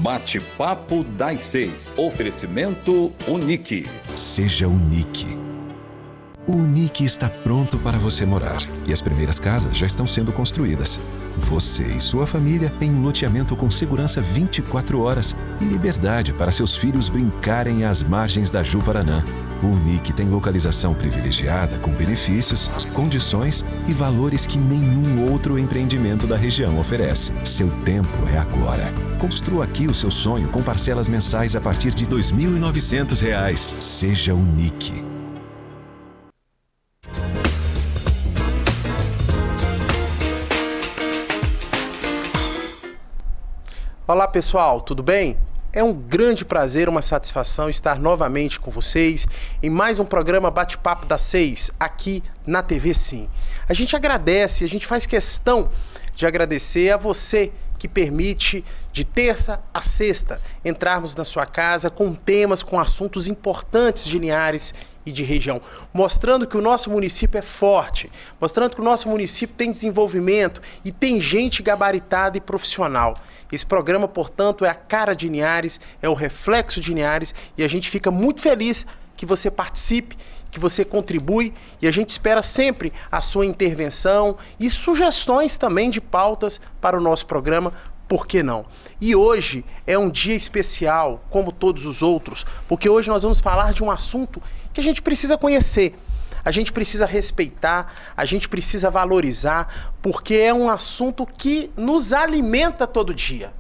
Bate-papo das 6. Oferecimento Unique. Seja Unique. O Unique está pronto para você morar e as primeiras casas já estão sendo construídas. Você e sua família têm um loteamento com segurança 24 horas e liberdade para seus filhos brincarem às margens da Ju-Paraná. O Unique tem localização privilegiada com benefícios, condições e valores que nenhum outro empreendimento da região oferece. Seu tempo é agora. Construa aqui o seu sonho com parcelas mensais a partir de R$ 2.900. Seja Unique. Olá pessoal, tudo bem? É um grande prazer, uma satisfação estar novamente com vocês em mais um programa Bate-Papo das 6, aqui na TV Sim. A gente agradece, a gente faz questão de agradecer a você que permite, de terça a sexta, entrarmos na sua casa com temas, com assuntos importantes de Linhares e de região, mostrando que o nosso município é forte, mostrando que o nosso município tem desenvolvimento e tem gente gabaritada e profissional. Esse programa, portanto, é a cara de Linhares, é o reflexo de Linhares e a gente fica muito feliz que você participe, que você contribui e a gente espera sempre a sua intervenção e sugestões também de pautas para o nosso programa, por que não? E hoje é um dia especial, como todos os outros, porque hoje nós vamos falar de um assunto que a gente precisa conhecer, a gente precisa respeitar, a gente precisa valorizar, porque é um assunto que nos alimenta todo dia.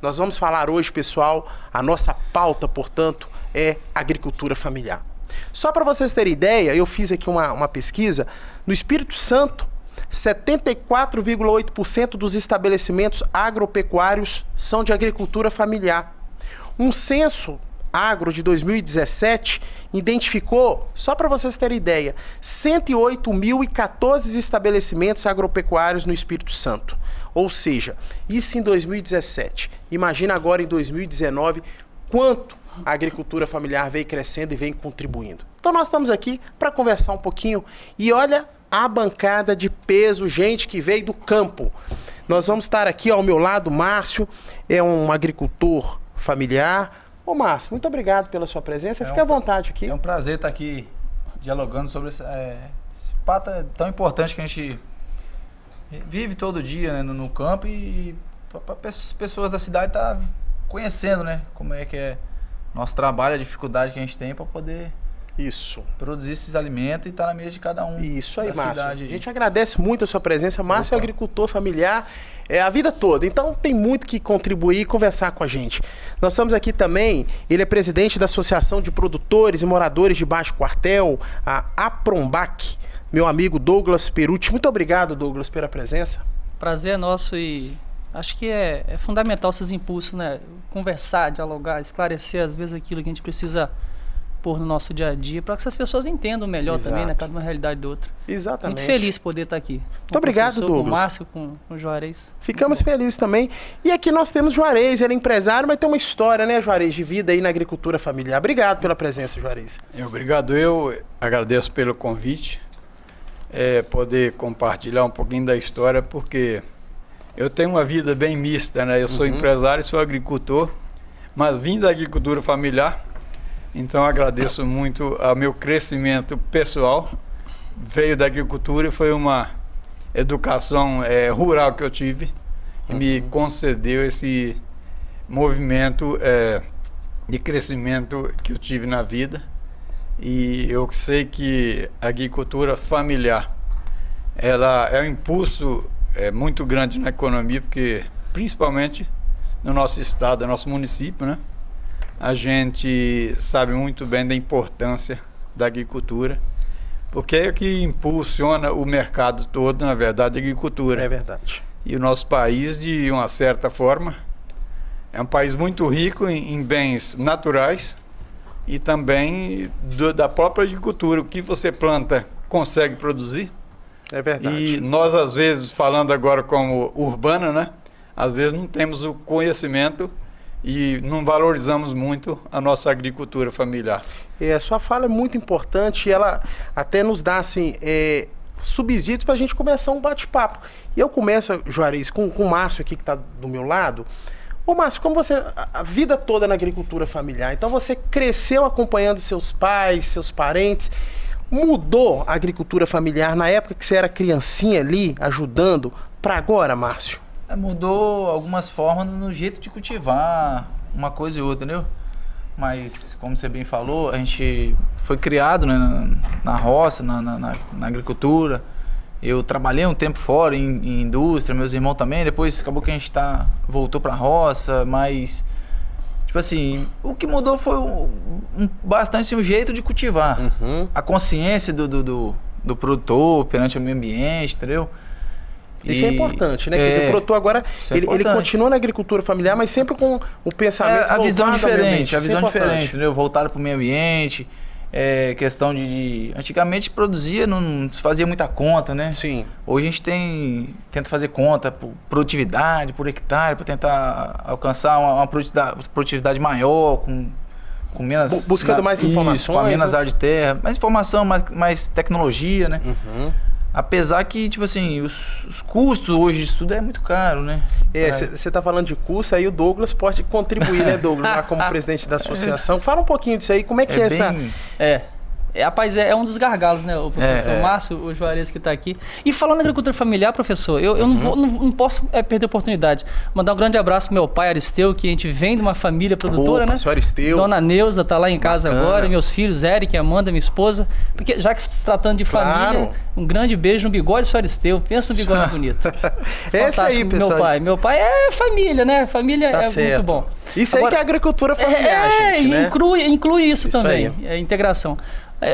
Nós vamos falar hoje, pessoal, a nossa pauta, portanto, é agricultura familiar. Só para vocês terem ideia, eu fiz aqui uma pesquisa, no Espírito Santo, 74,8% dos estabelecimentos agropecuários são de agricultura familiar. Um censo agro de 2017 identificou, só para vocês terem ideia, 108.014 estabelecimentos agropecuários no Espírito Santo. Ou seja, isso em 2017. Imagina agora em 2019 quanto a agricultura familiar vem crescendo e vem contribuindo. Então nós estamos aqui para conversar um pouquinho e olha a bancada de peso, gente que veio do campo. Nós vamos estar aqui ao meu lado, Márcio, é um agricultor familiar. Ô Márcio, muito obrigado pela sua presença, fique à vontade aqui. É um prazer estar aqui dialogando sobre esse pato tão importante que a gente vive todo dia, né, no campo e para as pessoas da cidade estar conhecendo, né, como é que é nosso trabalho, a dificuldade que a gente tem para poder produzir esses alimentos e estar na mesa de cada um. Isso aí, Márcio. A gente agradece muito a sua presença. Márcio é agricultor familiar a vida toda, então tem muito que contribuir e conversar com a gente. Nós estamos aqui também, ele é presidente da Associação de Produtores e Moradores de Baixo Quartel, a APROMBAC, meu amigo Douglas Perucci. Muito obrigado, Douglas, pela presença. Prazer é nosso e acho que é fundamental esses impulsos, né? Conversar, dialogar, esclarecer às vezes aquilo que a gente precisa pôr no nosso dia a dia, para que essas pessoas entendam melhor também, né? Cada uma realidade do outro. Exatamente. Muito feliz poder estar aqui. Muito obrigado, Douglas. Com o Márcio, com o Juarez. Ficamos felizes também. E aqui nós temos Juarez, ele é empresário, mas tem uma história, né, Juarez, de vida aí na agricultura familiar. Obrigado pela presença, Juarez. Obrigado, eu agradeço pelo convite, poder compartilhar um pouquinho da história, porque eu tenho uma vida bem mista, né? Eu sou empresário e sou agricultor, mas vim da agricultura familiar. Então agradeço muito ao meu crescimento pessoal, veio da agricultura e foi uma educação rural que eu tive e me concedeu esse movimento de crescimento que eu tive na vida. E eu sei que a agricultura familiar, ela é um impulso muito grande na economia, porque principalmente no nosso estado, no nosso município, né? A gente sabe muito bem da importância da agricultura, porque é o que impulsiona o mercado todo, na verdade, a agricultura. É verdade. E o nosso país, de uma certa forma, é um país muito rico em bens naturais e também da própria agricultura. O que você planta, consegue produzir. É verdade. E nós, às vezes, falando agora como urbano, né? Às vezes não temos o conhecimento e não valorizamos muito a nossa agricultura familiar. A sua fala é muito importante e ela até nos dá assim, subsídios para a gente começar um bate-papo. E eu começo, Juarez, com o Márcio aqui que está do meu lado. Ô Márcio, como você, a vida toda na agricultura familiar, então você cresceu acompanhando seus pais, seus parentes, mudou a agricultura familiar na época que você era criancinha ali, ajudando, para agora, Márcio? Mudou algumas formas no jeito de cultivar uma coisa e outra, entendeu? Mas, como você bem falou, a gente foi criado, né, na roça, na agricultura. Eu trabalhei um tempo fora em indústria, meus irmãos também. Depois acabou que a gente voltou pra roça, mas tipo assim, o que mudou foi bastante o jeito de cultivar. A consciência do produtor perante o meio ambiente, entendeu? Isso é importante, né? Quer dizer, o produtor agora, ele continua na agricultura familiar, mas sempre com o pensamento a visão diferente, diferente, entendeu? Voltado para o meio ambiente, questão de... Antigamente produzia, não se fazia muita conta, né? Sim. Hoje a gente tenta fazer conta por produtividade, por hectare, para tentar alcançar uma produtividade maior, com menos... Buscando mais informações. Com menos área de terra, mais informação, mais tecnologia, né? Apesar que, tipo assim, os custos hoje de estudo é muito caro, né? Você tá falando de custo, aí o Douglas pode contribuir, né, Douglas, lá como presidente da associação. Fala um pouquinho disso aí, como é que é essa... Rapaz, é um dos gargalos, né? O professor Márcio, o Juarez que está aqui. E falando em agricultura familiar, professor, eu não posso perder a oportunidade. Mandar um grande abraço pro meu pai, Aristeu, que a gente vem de uma família produtora, né? Senhor Aristeu. Dona Neuza está lá em casa agora, meus filhos, Eric, Amanda, minha esposa. Porque já que se tratando de família, um grande beijo no bigode do senhor Aristeu. Pensa no bigode bonito. Esse aí, pessoal. Meu pai é família, né? Família tá certo. Muito bom. Isso agora, aí que é agricultura familiar, gente, né? Inclui isso também, a integração.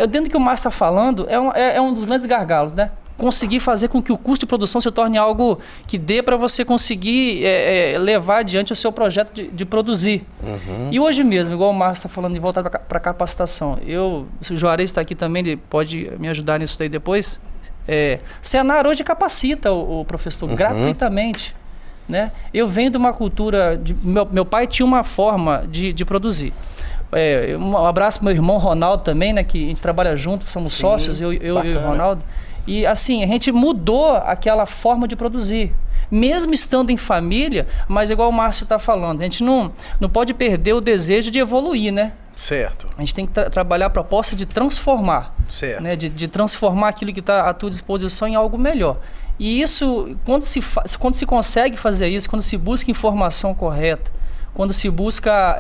Dentro do que o Márcio está falando, é um dos grandes gargalos, né? Conseguir fazer com que o custo de produção se torne algo que dê para você conseguir levar adiante o seu projeto de produzir. E hoje mesmo, igual o Márcio está falando de voltar para a capacitação, o Juarez está aqui também, ele pode me ajudar nisso daí depois. Senar hoje capacita o professor gratuitamente. Né? Eu venho de uma cultura... Meu pai tinha uma forma de produzir. Um abraço pro meu irmão Ronaldo também, né? Que a gente trabalha junto, somos sócios, eu e o Ronaldo. E assim, a gente mudou aquela forma de produzir. Mesmo estando em família, mas igual o Márcio está falando, a gente não pode perder o desejo de evoluir, né? Certo. A gente tem que trabalhar a proposta de transformar. Certo. Né? De transformar aquilo que está à tua disposição em algo melhor. E isso, quando se consegue fazer isso, quando se busca informação correta, quando se busca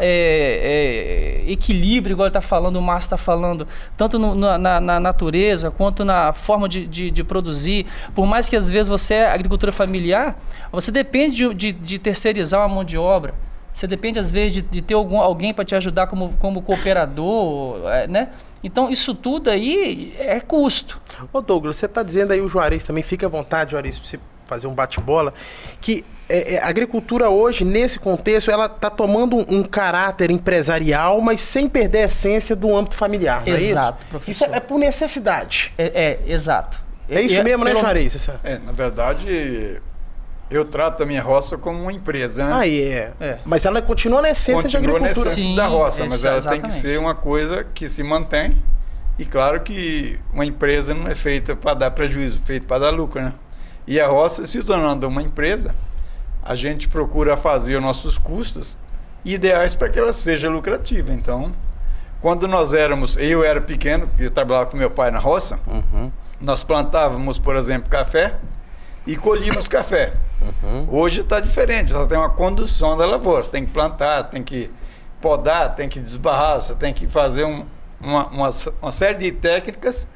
equilíbrio, igual ele está falando, o Márcio está falando, tanto na natureza quanto na forma de produzir. Por mais que às vezes você é agricultura familiar, você depende de terceirizar uma mão de obra. Você depende às vezes de ter alguém para te ajudar como cooperador, né? Então isso tudo aí é custo. Ô Douglas, você está dizendo aí, o Juarez também, fica à vontade, Juarez, para você fazer um bate-bola, que a agricultura hoje, nesse contexto, ela está tomando um caráter empresarial, mas sem perder a essência do âmbito familiar, não é isso? Exato, professor. Isso é por necessidade. Exato. É isso mesmo, né, Juarez? Na verdade, eu trato a minha roça como uma empresa, né? Mas ela continua na essência de agricultura. Continua na essência da roça, mas ela tem que ser uma coisa que se mantém. E claro que uma empresa não é feita para dar prejuízo, é feita para dar lucro, né? E a roça, se tornando uma empresa, a gente procura fazer os nossos custos ideais para que ela seja lucrativa. Então, quando eu era pequeno, eu trabalhava com meu pai na roça, nós plantávamos, por exemplo, café e colhíamos café. Hoje está diferente, só tem uma condução da lavoura, você tem que plantar, tem que podar, tem que desbarrar, você tem que fazer uma série de técnicas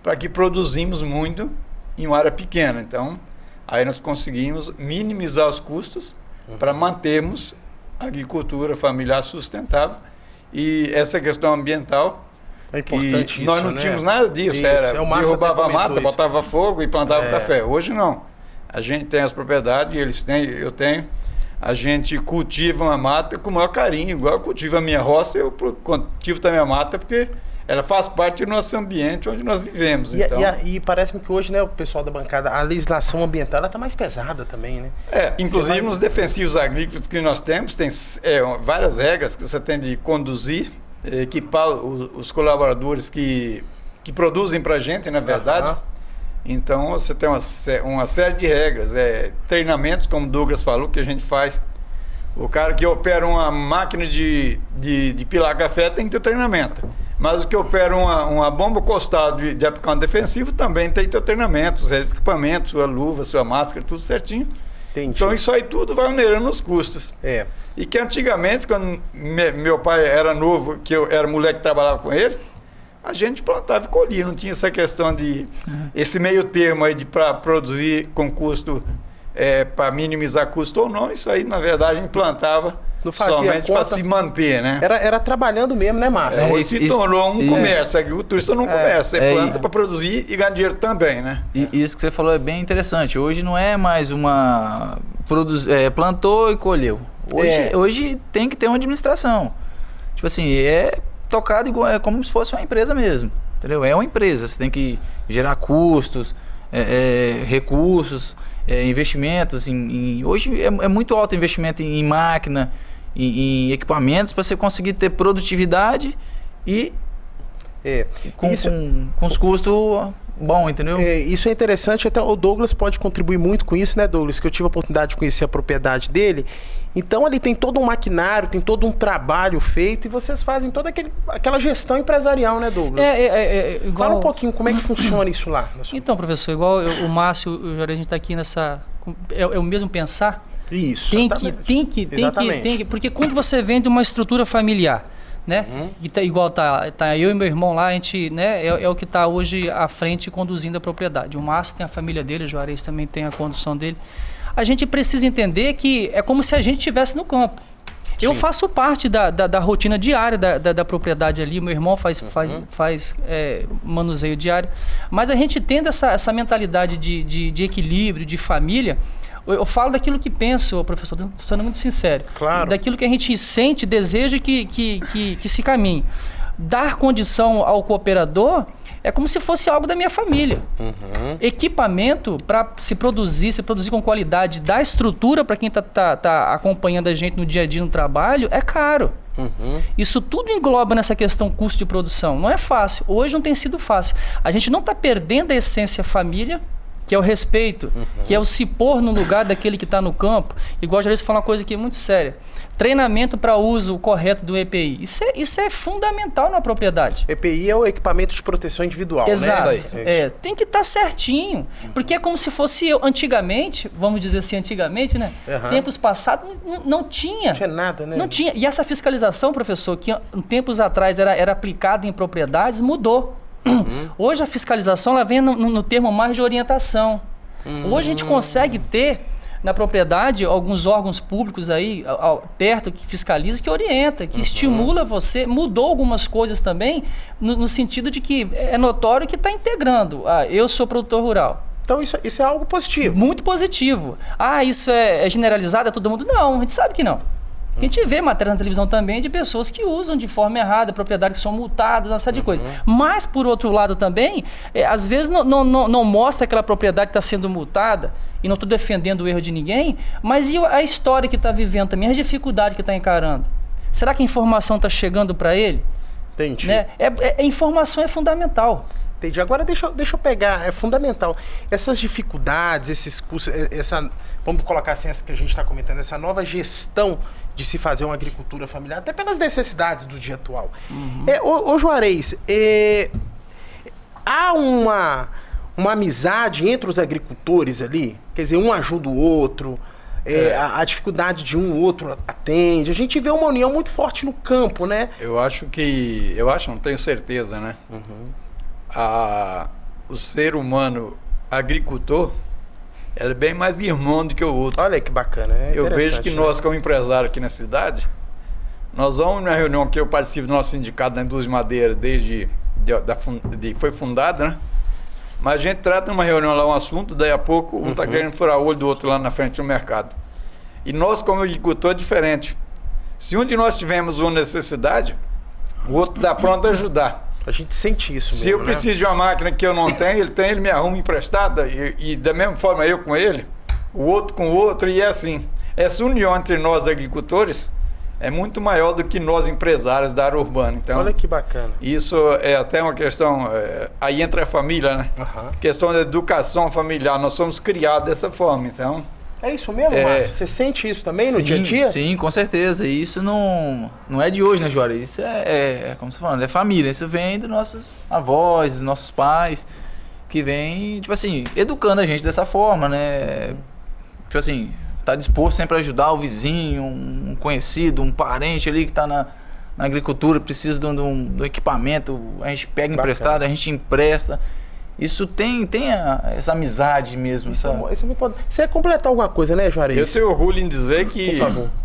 para que produzimos muito em uma área pequena. Então, aí nós conseguimos minimizar os custos para mantermos a agricultura familiar sustentável. E essa questão ambiental, é importante isso, nós não tínhamos nada disso. Derrubava a mata, botava fogo e plantava café. Hoje não. A gente tem as propriedades, eles têm, eu tenho. A gente cultiva uma mata com o maior carinho, igual eu cultivo a minha roça, eu cultivo também a mata, porque ela faz parte do nosso ambiente onde nós vivemos. E parece-me que hoje, né, o pessoal da bancada, a legislação ambiental está mais pesada também, né? Inclusive nos defensivos agrícolas que nós temos, tem várias regras que você tem de conduzir, equipar os colaboradores que produzem para a gente, na verdade. Então você tem uma série de regras, treinamentos, como o Douglas falou, que a gente faz O cara que opera uma máquina de pilar café tem que ter treinamento. Mas o que opera uma bomba costal de aplicante defensivo também tem que ter treinamento, seus equipamentos, sua luva, sua máscara, tudo certinho. Entendi. Então isso aí tudo vai onerando os custos. É. E que antigamente, quando meu pai era novo, que eu era moleque que trabalhava com ele, a gente plantava e colhia, não tinha essa questão de esse meio termo aí para produzir com custo, para minimizar custo ou não. Isso aí, na verdade, a gente plantava somente para se manter, né? Era trabalhando mesmo, né, Márcio? Hoje se tornou um comércio, agriculturista não começa, você planta para produzir e ganhar dinheiro também, né? E isso que você falou é bem interessante. Hoje não é mais uma... plantou e colheu. Hoje tem que ter uma administração. Tipo assim, é tocado igual, é como se fosse uma empresa mesmo, entendeu? É uma empresa, você tem que gerar custos, recursos, investimentos. Hoje é muito alto o investimento em máquina, em equipamentos, para você conseguir ter produtividade e com os custos bom, entendeu? Isso é interessante, até o Douglas pode contribuir muito com isso, né, Douglas? Que eu tive a oportunidade de conhecer a propriedade dele. Então ali tem todo um maquinário, tem todo um trabalho feito e vocês fazem toda aquela gestão empresarial, né, Douglas? Igual... Fala um pouquinho como é que funciona isso lá. Então, professor, igual o Márcio e o Juarez, a gente está aqui nessa... É o mesmo pensar? Isso, tem que, porque quando você vende uma estrutura familiar, né? E igual tá eu e meu irmão lá, a gente, né, é o que está hoje à frente conduzindo a propriedade. O Márcio tem a família dele, o Juarez também tem a condução dele. A gente precisa entender que é como se a gente estivesse no campo. Sim. Eu faço parte da rotina diária da propriedade ali, meu irmão faz manuseio diário, mas a gente tendo essa mentalidade de equilíbrio, de família. Eu falo daquilo que penso, professor, estou sendo muito sincero. Claro. Daquilo que a gente sente, deseja que se caminhe. Dar condição ao cooperador é como se fosse algo da minha família. Equipamento para se produzir com qualidade, dar estrutura para quem tá acompanhando a gente no dia a dia no trabalho, é caro. Isso tudo engloba nessa questão custo de produção. Não é fácil. Hoje não tem sido fácil. A gente não está perdendo a essência família, que é o respeito, que é o se pôr no lugar daquele que está no campo. Igual já disse, falar uma coisa aqui muito séria. Treinamento para uso correto do EPI. Isso é fundamental na propriedade. EPI é o equipamento de proteção individual, exato, né? Exato. Tem que estar certinho. Porque é como se fosse antigamente, vamos dizer assim, antigamente, né? Tempos passados não tinha. Não tinha nada, né? Não tinha. E essa fiscalização, professor, que tempos atrás era aplicada em propriedades, mudou. Hoje a fiscalização ela vem no termo mais de orientação. Hoje a gente consegue ter na propriedade alguns órgãos públicos aí perto que fiscaliza, que orienta, que estimula você. Mudou algumas coisas também no sentido de que é notório que está integrando. Eu sou produtor rural. Então isso é algo positivo. Muito positivo. Isso é generalizado a todo mundo? Não, a gente sabe que não. A gente vê matéria na televisão também de pessoas que usam de forma errada, propriedades que são multadas, uma série de coisas. Mas, por outro lado também, às vezes não mostra aquela propriedade que está sendo multada, e não estou defendendo o erro de ninguém, mas e a história que está vivendo também, a dificuldade que está encarando? Será que a informação está chegando para ele? Entendi. Né? A informação é fundamental. Entendi. Agora deixa eu pegar, é fundamental. Essas dificuldades, esses custos, vamos colocar assim, essa que a gente está comentando, essa nova gestão de se fazer uma agricultura familiar, até pelas necessidades do dia atual. Ô Juarez, há uma amizade entre os agricultores ali? Quer dizer, um ajuda o outro, a dificuldade de um, o outro atende. A gente vê uma união muito forte no campo, né? Não tenho certeza, né? O ser humano agricultor, ele é bem mais irmão do que o outro. Olha que bacana. Eu vejo que nós, como empresário aqui na cidade, nós vamos na reunião que eu participo do nosso sindicato da indústria de madeira desde foi fundada, né? Mas a gente trata numa reunião lá um assunto, daí a pouco um está querendo furar o olho do outro lá na frente do mercado. E nós, como agricultor, é diferente. Se um de nós tivermos uma necessidade, o outro está pronto a ajudar. A gente sente isso mesmo, Se eu preciso de uma máquina que eu não tenho, ele me arruma emprestada, e da mesma forma eu com ele, o outro com o outro, e é assim. Essa união entre nós agricultores é muito maior do que nós empresários da área urbana. Então, olha que bacana. Isso é até uma questão, aí entra a família, né? Questão da educação familiar, nós somos criados dessa forma, então... É isso mesmo, Márcio? Você sente isso também no dia a dia? Sim, com certeza. E isso não é de hoje, né, Juarez? Isso como você falando, é família. Isso vem dos nossos avós, dos nossos pais, que vem, tipo assim, educando a gente dessa forma, né? Tipo assim, tá disposto sempre a ajudar o vizinho, um conhecido, um parente ali que tá na agricultura, precisa de um equipamento, a gente pega emprestado, a gente empresta. Isso tem essa amizade mesmo. Isso é muito importante. Você ia completar alguma coisa, né, Juarez? Eu tenho orgulho em dizer que,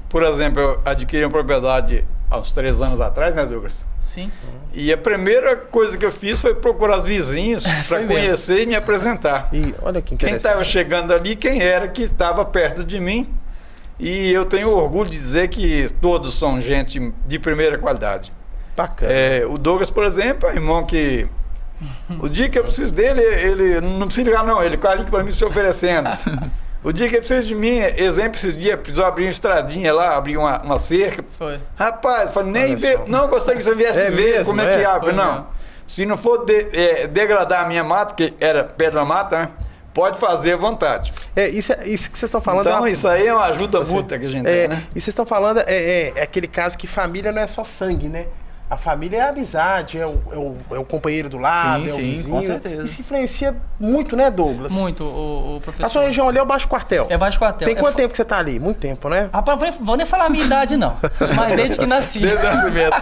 por exemplo, eu adquiri uma propriedade há uns 3 anos atrás, né, Douglas? Sim. E a primeira coisa que eu fiz foi procurar os vizinhos para conhecer e me apresentar. E olha que interessante. Quem estava chegando ali, quem era que estava perto de mim. E eu tenho orgulho de dizer que todos são gente de primeira qualidade. Bacana. O Douglas, por exemplo, é um irmão que... O dia que eu preciso dele, ele não precisa ligar não, ele fica ali para mim se oferecendo. O dia que ele precisa de mim, exemplo, esses dias, precisou abrir uma estradinha lá, abrir uma cerca. Foi. Rapaz, eu falei, nem ver, não gostaria que você viesse ver mesmo, como é que abre. Não, se não for degradar a minha mata, porque era perto da mata, né? Pode fazer à vontade. Isso que vocês estão falando... Então, isso aí é uma ajuda mútua que a gente tem, né? E vocês estão falando, é aquele caso que família não é só sangue, né? A família é a amizade, é o companheiro do lado, é o vizinho. Com certeza. Isso influencia muito, né, Douglas? Muito, o professor. A sua região ali é o Baixo Quartel. É Baixo Quartel. Tem quanto tempo que você tá ali? Muito tempo, né? Rapaz, vou nem falar a minha idade, não. Mas desde que nasci. Desde o nascimento.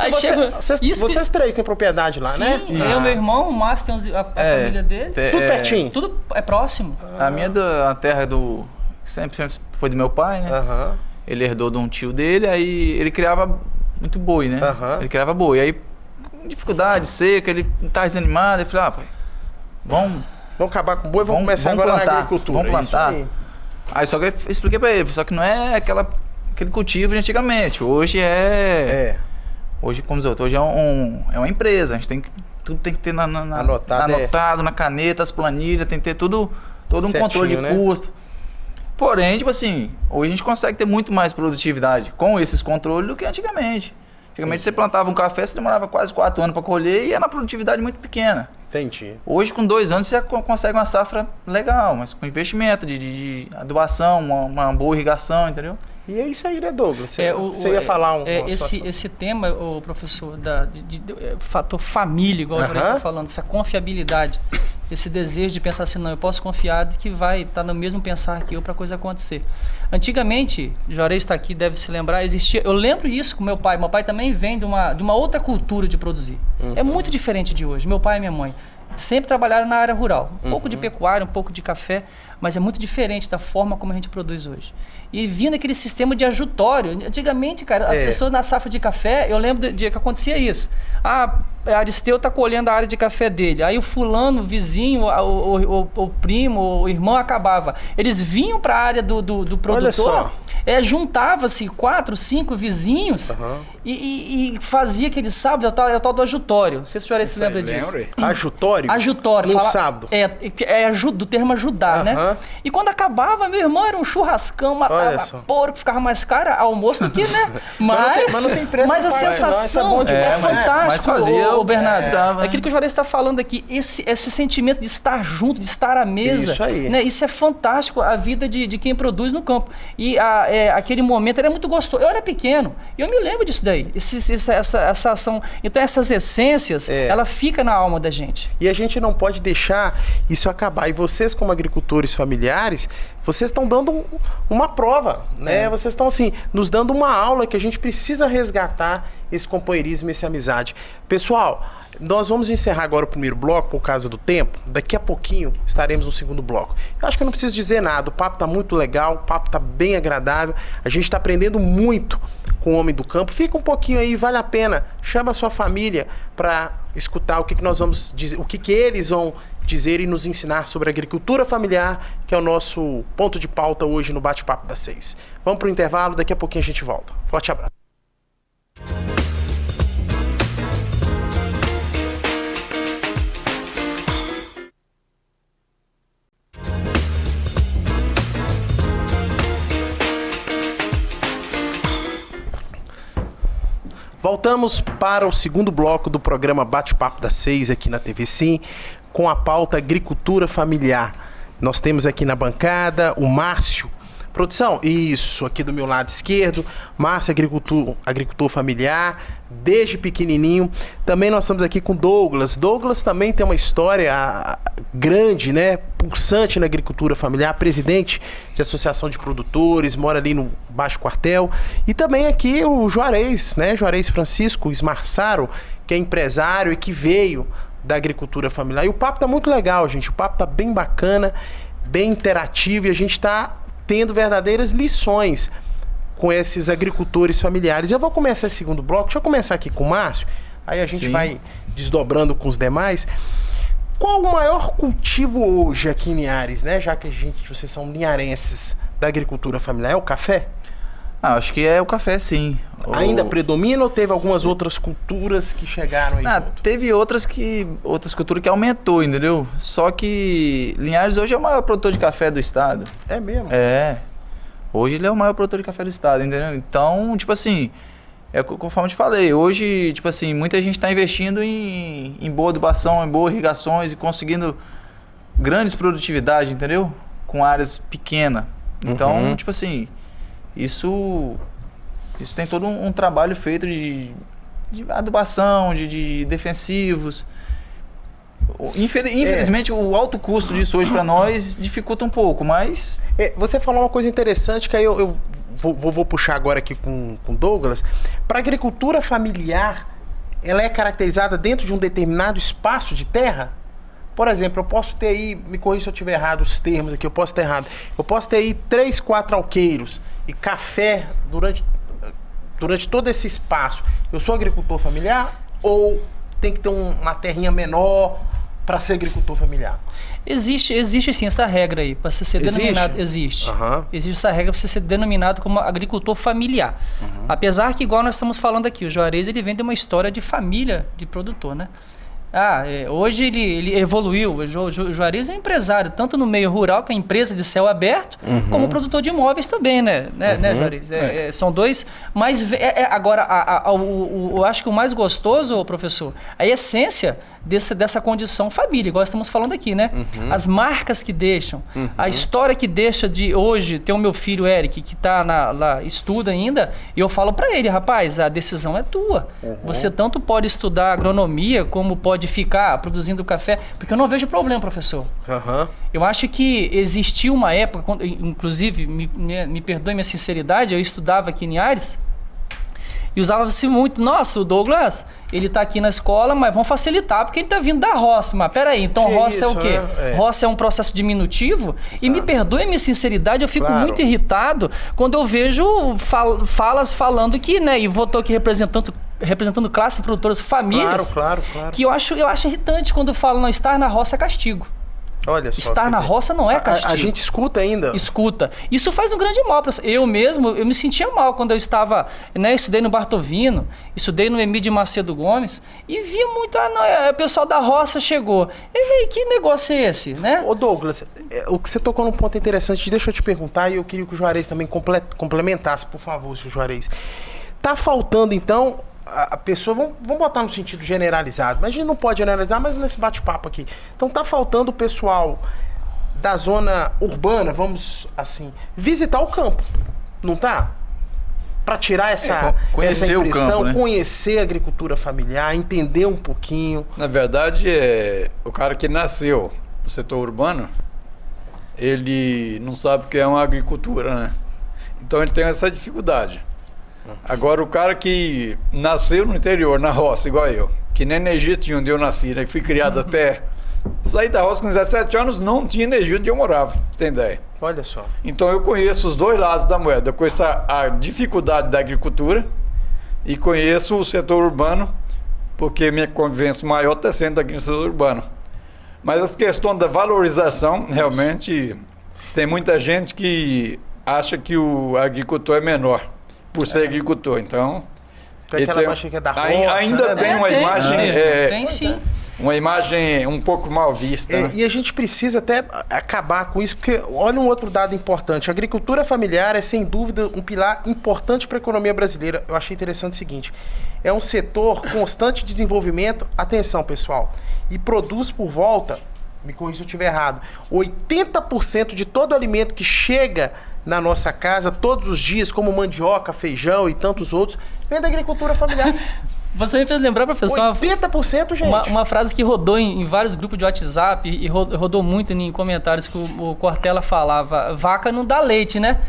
Aí Vocês 3 têm propriedade lá, sim, né? Sim, eu, meu irmão, o Márcio tem a família dele. Tudo pertinho? Tudo é próximo. A minha a terra sempre foi do meu pai, né? Ele herdou de um tio dele, aí ele criava muito boi, né? Ele criava boi. Aí, com dificuldade, seca, ele tá desanimado. Ele falou, pai, vamos acabar com o boi, vamos começar agora plantar, na agricultura. Vamos plantar. Aí só que eu expliquei pra ele, só que não é aquele cultivo de antigamente. Hoje hoje, como dizer, hoje é uma empresa. A gente tudo tem que ter anotado na caneta, as planilhas, tem que ter todo um controle de custo. Porém, tipo assim, hoje a gente consegue ter muito mais produtividade com esses controles do que antigamente. Antigamente você plantava um café, você demorava quase 4 anos para colher e era uma produtividade muito pequena. Entendi. Hoje, com 2 anos, você já consegue uma safra legal, mas com investimento de adubação, uma boa irrigação, entendeu? E é isso aí, né, Douglas? Você ia falar esse tema, o professor, fator família, igual você está falando, essa confiabilidade, esse desejo de pensar assim, não, eu posso confiar de que vai estar no mesmo pensar que eu para a coisa acontecer. Antigamente, Juarez está aqui, deve se lembrar, existia, eu lembro isso com meu pai também vem de uma outra cultura de produzir. É muito diferente de hoje, meu pai e minha mãe. Sempre trabalharam na área rural, um pouco de pecuária, um pouco de café, mas é muito diferente da forma como a gente produz hoje. E vindo aquele sistema de ajutório, antigamente, cara, as pessoas na safra de café, eu lembro do dia que acontecia isso. Aristeu tá colhendo a área de café dele, aí o fulano, o vizinho, o primo, o irmão acabava. Eles vinham para a área do produtor, juntava-se 4, 5 vizinhos e fazia aquele sábado, é o tal do ajutório. Não sei se o senhor se lembra disso. Ajutório? Ajutório. No sábado. Do termo ajudar, né? E quando acabava, meu irmão, era um churrascão, matava porco, ficava mais caro almoço do que, né? Mas não tem preço. Mas a sensação é fantástica, ô Bernardo. Aquilo que o Juarez está falando aqui, esse sentimento de estar junto, de estar à mesa. Isso aí. Né? Isso é fantástico, a vida de quem produz no campo. E aquele momento era muito gostoso. Eu era pequeno e eu me lembro disso daí. Essa ação. Então essas essências, ela fica na alma da gente. E a gente não pode deixar isso acabar. E vocês, como agricultores familiares, vocês estão dando uma prova, né? Vocês estão assim, nos dando uma aula que a gente precisa resgatar esse companheirismo, essa amizade. Pessoal, nós vamos encerrar agora o primeiro bloco por causa do tempo. Daqui a pouquinho estaremos no segundo bloco. Eu acho que eu não preciso dizer nada. O papo está muito legal, o papo está bem agradável. A gente está aprendendo muito com o homem do campo. Fica um pouquinho aí, vale a pena. Chama a sua família para escutar o que nós vamos dizer, o que eles vão dizer e nos ensinar sobre a agricultura familiar, que é o nosso ponto de pauta hoje no Bate-Papo das 6. Vamos para o intervalo, daqui a pouquinho a gente volta. Forte abraço. Voltamos para o segundo bloco do programa Bate-Papo das 6 aqui na TV Sim, com a pauta Agricultura Familiar. Nós temos aqui na bancada o Márcio. Produção, isso, aqui do meu lado esquerdo, Márcio, agricultor familiar, desde pequenininho. Também nós estamos aqui com Douglas. Douglas também tem uma história grande, né, pulsante na agricultura familiar, presidente de associação de produtores, mora ali no Baixo Quartel. E também aqui o Juarez, né, Juarez Francisco Esmarçaro, que é empresário e que veio da agricultura familiar. E o papo tá muito legal, gente, o papo tá bem bacana, bem interativo, e a gente tá tendo verdadeiras lições com esses agricultores familiares. Eu vou começar esse segundo bloco, deixa eu começar aqui com o Márcio, aí a gente vai desdobrando com os demais. Qual o maior cultivo hoje aqui em Linhares, né? Já que vocês são linharenses da agricultura familiar, é o café? Acho que é o café, sim. Ainda predomina ou teve algumas outras culturas que chegaram aí junto? Teve outras culturas que aumentou, entendeu? Só que Linhares hoje é o maior produtor de café do estado. É mesmo? É. Hoje ele é o maior produtor de café do estado, entendeu? Então, tipo assim, conforme eu te falei, hoje, tipo assim, muita gente está investindo em boa adubação, em boas irrigações e conseguindo grandes produtividades, entendeu? Com áreas pequenas. Então, tipo assim, isso tem todo um trabalho feito de adubação, de defensivos. Infelizmente, o alto custo disso hoje para nós dificulta um pouco, mas... Você falou uma coisa interessante que aí eu vou puxar agora aqui com o Douglas. Para a agricultura familiar, ela é caracterizada dentro de um determinado espaço de terra? Por exemplo, eu posso ter aí, me corrija se eu estiver errado os termos aqui, eu posso ter errado. Eu posso ter aí 3, 4 alqueiros e café durante todo esse espaço. Eu sou agricultor familiar ou tem que ter uma terrinha menor para ser agricultor familiar? Existe sim essa regra aí, para você ser denominado. Existe. Existe essa regra para você ser denominado como agricultor familiar. Apesar que, igual nós estamos falando aqui, o Juarez ele vem de uma história de família de produtor, né? Hoje ele evoluiu. O Juarez é um empresário, tanto no meio rural, que é empresa de céu aberto, como produtor de imóveis também, né, Juarez? São dois. Mas agora, eu acho que o mais gostoso, professor, a essência dessa condição família, igual estamos falando aqui, né? As marcas que deixam, a história que deixa de hoje. Tem o meu filho Eric, que está lá, estuda ainda, e eu falo para ele, rapaz, a decisão é tua. Você tanto pode estudar agronomia, como pode ficar produzindo café, porque eu não vejo problema, professor. Eu acho que existiu uma época, inclusive, me perdoe minha sinceridade, eu estudava aqui em Linhares, e usava-se muito, nossa, o Douglas, ele tá aqui na escola, mas vamos facilitar, porque ele tá vindo da roça. Mas peraí, então roça é o quê? Roça é um processo diminutivo? E me perdoe a minha sinceridade, eu fico muito irritado quando eu vejo falas falando que, né, e vou tô aqui representando classes produtoras, famílias, claro. Que eu acho irritante quando falam, não, estar na roça é castigo. Olha só, estar na roça não é castigo. A gente escuta ainda. Escuta. Isso faz um grande mal. Eu mesmo, eu me sentia mal quando eu estava, né, estudei no Bartovino, estudei no Emílio Macedo Gomes, e via muito, o pessoal da roça chegou. E que negócio é esse, né? Ô Douglas, o que você tocou num ponto interessante, deixa eu te perguntar, e eu queria que o Juarez também complementasse, por favor, seu Juarez. Tá faltando, então, a pessoa, vamos botar no sentido generalizado, mas a gente não pode generalizar, mas nesse bate-papo aqui. Então tá faltando o pessoal da zona urbana, vamos assim, visitar o campo, não tá? Para tirar essa impressão, o campo, né? Conhecer a agricultura familiar, entender um pouquinho. Na verdade, o cara que nasceu no setor urbano, ele não sabe o que é uma agricultura, né? Então ele tem essa dificuldade. Agora, o cara que nasceu no interior, na roça, igual eu, que nem no Egito, onde eu nasci, né, que fui criado até sair da roça com 17 anos, não tinha energia onde eu morava, tem ideia? Olha só. Então eu conheço os dois lados da moeda. Eu conheço a dificuldade da agricultura e conheço o setor urbano, porque minha convivência maior está sendo aqui no setor urbano. Mas as questões da valorização, realmente, tem muita gente que acha que o agricultor é menor por ser agricultor, então... Tem aquela imagem que é da roça, ainda né? tem uma imagem... tem sim. Uma imagem um pouco mal vista. Né? E a gente precisa até acabar com isso, porque olha um outro dado importante. A agricultura familiar é, sem dúvida, um pilar importante para a economia brasileira. Eu achei interessante o seguinte: é um setor constante de desenvolvimento, atenção pessoal, e produz por volta me corrija se eu estiver errado, 80% de todo o alimento que chega na nossa casa todos os dias, como mandioca, feijão e tantos outros, vem da agricultura familiar. Você me fez lembrar, professor, 80%, gente. Uma frase que rodou em vários grupos de WhatsApp e rodou muito em comentários que o Cortella falava: vaca não dá leite, né?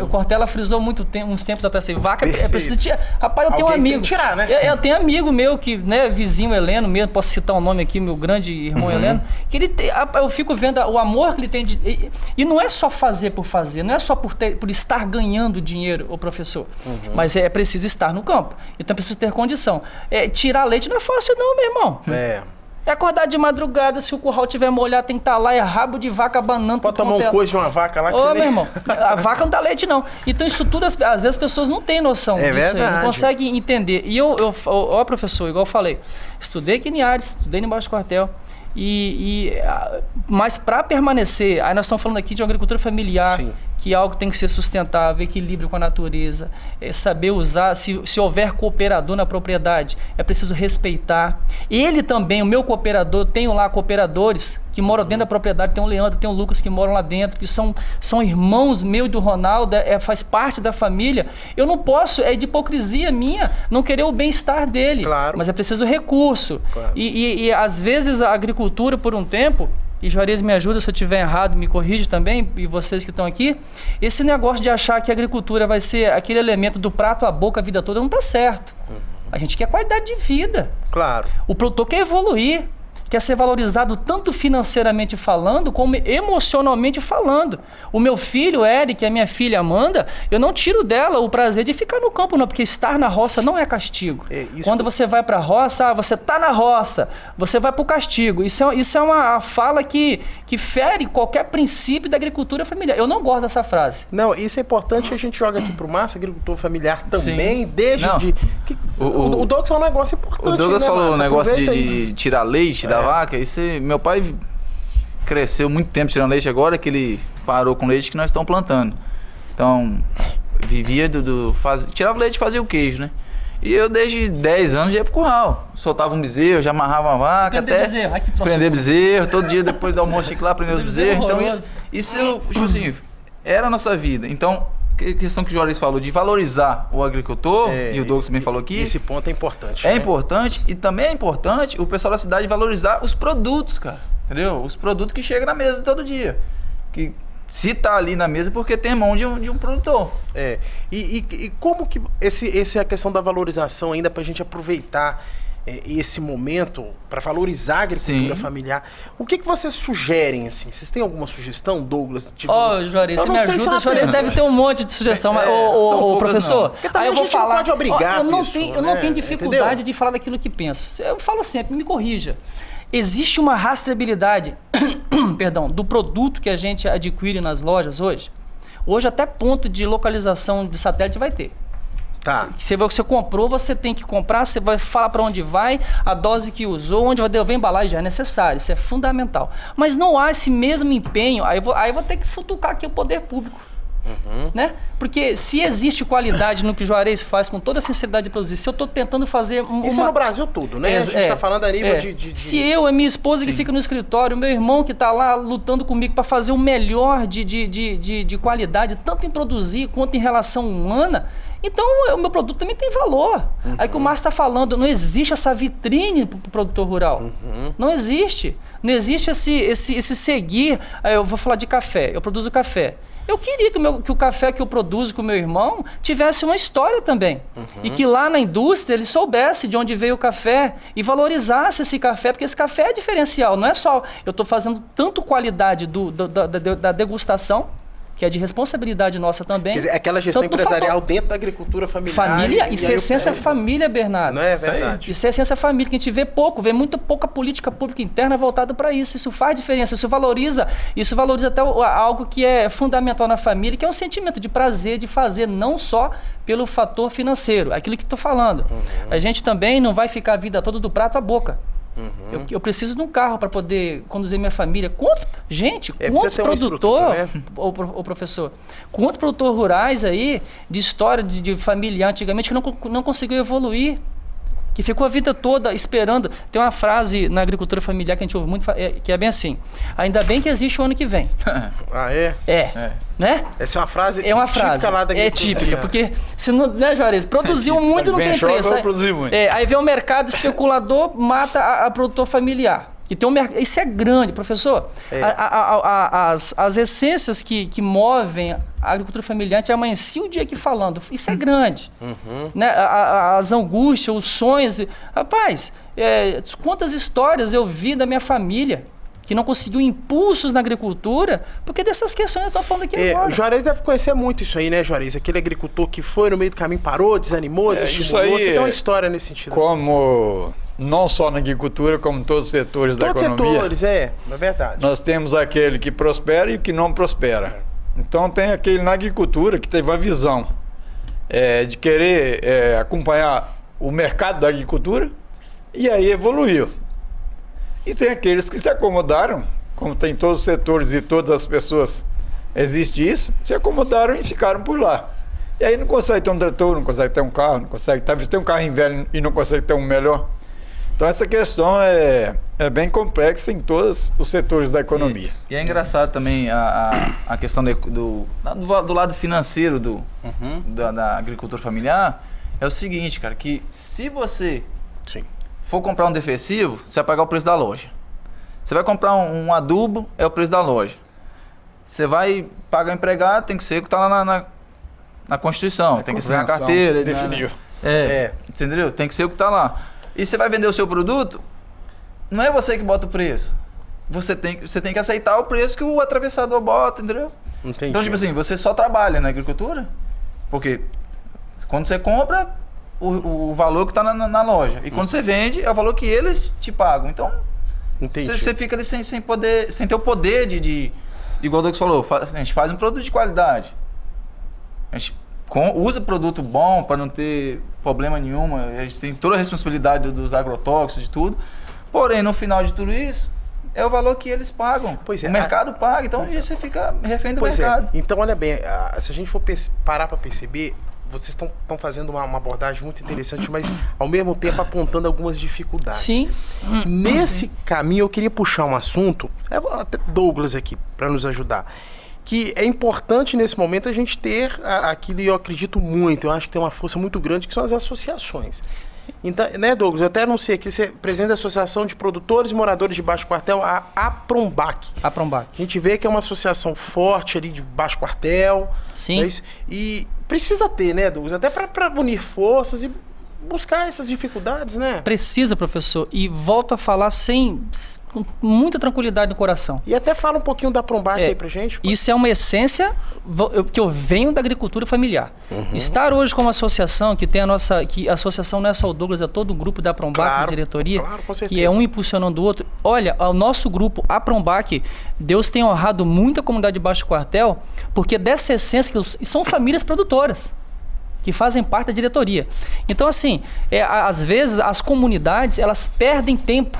O Cortella frisou uns tempos atrás assim: vaca é preciso tirar. Rapaz, eu tenho um amigo. Tem que tirar, né? Eu tenho amigo meu que, né, vizinho Heleno, mesmo, posso citar o nome aqui, meu grande irmão Heleno, que ele tem, eu fico vendo o amor que ele tem e não é só fazer por fazer, não é só por estar ganhando dinheiro, o professor, mas é preciso estar no campo. Então é preciso ter condição. Tirar leite não é fácil não, meu irmão. É acordar de madrugada, se o curral tiver molhado, tem que estar lá, é rabo de vaca banando. Pode tomar um coice de uma vaca lá que você meu irmão, a vaca não dá leite não. Então isso tudo, às vezes as pessoas não têm noção disso aí, não conseguem entender. E ó, professor, igual eu falei, estudei aqui em Ares, estudei em Baixo Quartel, mas para permanecer, aí nós estamos falando aqui de uma agricultura familiar, sim, que algo tem que ser sustentável, equilíbrio com a natureza, saber usar, se houver cooperador na propriedade, é preciso respeitar. Ele também, o meu cooperador, tenho lá cooperadores que moram dentro da propriedade, tem o Leandro, tem o Lucas que moram lá dentro, que são irmãos meus e do Ronaldo, faz parte da família. Eu não posso, é de hipocrisia minha, não querer o bem-estar dele, claro, mas é preciso recurso. Claro. E às vezes a agricultura, por um tempo, e Juarez me ajuda se eu estiver errado, me corrige também, e vocês que estão aqui, esse negócio de achar que a agricultura vai ser aquele elemento do prato à boca a vida toda não está certo. A gente quer qualidade de vida. Claro. O produtor quer evoluir, quer ser valorizado tanto financeiramente falando, como emocionalmente falando. O meu filho, Eric, e a minha filha, Amanda, eu não tiro dela o prazer de ficar no campo, não, porque estar na roça não é castigo. Quando você vai para a roça, você está na roça, você vai para o castigo. Isso é uma fala que fere qualquer princípio da agricultura familiar. Eu não gosto dessa frase. Não, isso é importante, a gente joga aqui para o Márcio, agricultor familiar também, sim, desde... O Douglas falou um negócio importante. O Douglas falou um negócio de tirar leite da vaca. Isso, meu pai cresceu muito tempo tirando leite, agora que ele parou com leite que nós estamos plantando. Então, vivia tirava leite e fazia o queijo, né? E eu desde 10 anos já ia pro curral. Soltava um bezerro, já amarrava uma vaca, prender bezerro, todo dia depois do almoço tinha que ir lá prender os bezerros. Então isso tipo assim, era a nossa vida. Então, a questão que o Juarez falou de valorizar o agricultor, e o Douglas também falou aqui. Esse ponto é importante. É importante, e também é importante o pessoal da cidade valorizar os produtos, cara. Entendeu? Os produtos que chegam na mesa todo dia. Que se tá ali na mesa porque tem mão de um produtor. E como que essa é a questão da valorização ainda pra gente aproveitar esse momento para valorizar a agricultura, sim, familiar. O que vocês sugerem, assim? Vocês têm alguma sugestão, Douglas? Juarez, você me ajuda? Juarez deve ter um monte de sugestão, mas, professor, aí eu vou falar... Não pode obrigar eu não tenho dificuldade, entendeu, de falar daquilo que penso. Eu falo sempre, me corrija. Existe uma rastreabilidade, perdão, do produto que a gente adquire nas lojas hoje. Hoje até ponto de localização de satélite vai ter. Tá. Você comprou, você tem que comprar, você vai falar para onde vai, a dose que usou, onde vai devolver a embalagem, já é necessário, isso é fundamental. Mas não há esse mesmo empenho, aí eu vou ter que futucar aqui o poder público. Né? Porque se existe qualidade no que o Juarez faz com toda a sinceridade de produzir, se eu estou tentando fazer Isso é no Brasil todo, né? A gente está falando a nível de... Se eu, a minha esposa, sim, que fica no escritório, o meu irmão que está lá lutando comigo para fazer o melhor de qualidade, tanto em produzir quanto em relação humana, então o meu produto também tem valor. Aí que o Márcio está falando, não existe essa vitrine para o produtor rural. Não existe. Não existe esse seguir. Aí eu vou falar de café, eu produzo café. Eu queria que o café que eu produzo com o meu irmão tivesse uma história também. E que lá na indústria ele soubesse de onde veio o café e valorizasse esse café, porque esse café é diferencial. Não é só eu estou fazendo tanto qualidade da degustação, que é de responsabilidade nossa também. Quer dizer, aquela gestão empresarial dentro da agricultura familiar. Família, isso é essência família, Bernardo. Não é verdade? Isso é essência família, que a gente vê muito pouca política pública interna voltada para isso. Isso faz diferença, isso valoriza até algo que é fundamental na família, que é um sentimento de prazer de fazer, não só pelo fator financeiro, aquilo que estou falando. A gente também não vai ficar a vida toda do prato à boca. Eu preciso de um carro para poder conduzir minha família. Quantos produtor, né? o professor, quantos produtores rurais aí de história de família antigamente que não conseguiu evoluir? que ficou a vida toda esperando. Tem uma frase na agricultura familiar que a gente ouve muito, que é bem assim: ainda bem que existe o ano que vem. Ah, é? Né? Essa é uma frase É uma frase. típica lá da É agricultura. típica, porque se não, né, Juarez? Produziu muito, não tem preço. Aí vem o mercado especulador, mata a produtor familiar. Então, isso é grande, professor. As essências que movem a agricultura familiar, a gente amanhecia o dia aqui falando. Isso é grande. Né? As angústias, os sonhos. Rapaz, quantas histórias eu vi da minha família que não conseguiu impulsos na agricultura, porque dessas questões nós estamos falando aqui agora. O Juarez deve conhecer muito isso aí, né, Juarez? Aquele agricultor que foi no meio do caminho, parou, desanimou, desestimulou. Você tem uma história nesse sentido. Como não só na agricultura, como em todos os setores da economia. Todos os setores, é verdade. Nós temos aquele que prospera e o que não prospera. Então tem aquele na agricultura que teve a visão de querer acompanhar o mercado da agricultura e aí evoluiu. E tem aqueles que se acomodaram, como tem em todos os setores e todas as pessoas, existe isso, se acomodaram e ficaram por lá. E aí não consegue ter um trator, não consegue ter um carro, não consegue ter um carro velho e não consegue ter um melhor. Então essa questão é bem complexa em todos os setores da economia. E é engraçado também a questão do lado financeiro da agricultura familiar, é o seguinte, cara, que se você for comprar um defensivo, você vai pagar o preço da loja. Você vai comprar um adubo, é o preço da loja. Você vai pagar o empregado, tem que ser o que está lá na Constituição, tem que ser na carteira. Definiu. Entendeu? Tem que ser o que está lá. E você vai vender o seu produto, não é você que bota o preço. Você tem que aceitar o preço que o atravessador bota, entendeu? Entendi. Então, tipo assim, você só trabalha na agricultura, porque quando você compra, o valor que está na loja. E quando você vende, é o valor que eles te pagam. Então, você fica ali sem ter o poder igual o Douglas falou, a gente faz um produto de qualidade. A gente usa produto bom para não ter problema nenhum. A gente tem toda a responsabilidade dos agrotóxicos, de tudo. Porém, no final de tudo isso, é o valor que eles pagam. O mercado paga, então você fica refém do mercado. Então, olha bem, se a gente for parar para perceber, vocês estão fazendo uma abordagem muito interessante, mas ao mesmo tempo apontando algumas dificuldades. Sim. Nesse caminho, eu queria puxar um assunto, até Douglas aqui, para nos ajudar, que é importante nesse momento a gente ter aquilo, e eu acredito muito, eu acho que tem uma força muito grande, que são as associações. Então, né, Douglas, eu até anunciei aqui, você é presidente da Associação de Produtores e Moradores de Baixo Quartel, a APROMBAC. APROMBAC. A gente vê que é uma associação forte ali de Baixo Quartel. Sim. Né, e precisa ter, né, Douglas, até para unir forças e buscar essas dificuldades, né? Precisa, professor, e volto a falar com muita tranquilidade no coração. E até fala um pouquinho da APROMBAC aí pra gente. Isso é uma essência que eu venho da agricultura familiar. Estar hoje como associação, que tem que a associação não é só o Douglas, é todo o grupo da APROMBAC, diretoria, com certeza, que é um impulsionando o outro. Olha, o nosso grupo APROMBAC, Deus tem honrado muito a comunidade de Baixo Quartel, porque dessa essência, que são famílias produtoras, que fazem parte da diretoria. Então, assim, às vezes as comunidades, elas perdem tempo,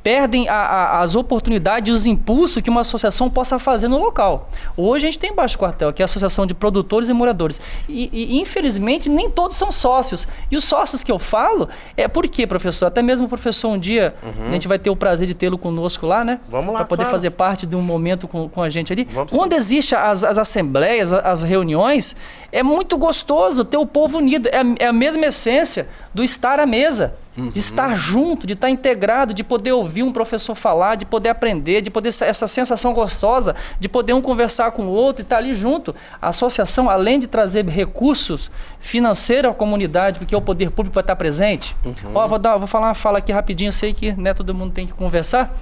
perdem as oportunidades e os impulsos que uma associação possa fazer no local. Hoje a gente tem Baixo Quartel, que é a Associação de Produtores e Moradores. E infelizmente, nem todos são sócios. E os sócios que eu falo, por quê, professor? Até mesmo o professor um dia, a gente vai ter o prazer de tê-lo conosco lá, né? Vamos lá, para poder fazer parte de um momento com a gente ali. Quando existe as assembleias, as reuniões, é muito gostoso ter o povo unido. É a mesma essência do estar à mesa. De estar junto, de estar integrado, de poder ouvir um professor falar, de poder aprender, de poder essa sensação gostosa, de poder um conversar com o outro e estar ali junto. A associação, além de trazer recursos financeiros à comunidade, porque o poder público vai estar presente. Vou falar uma fala aqui rapidinho, eu sei que todo mundo tem que conversar.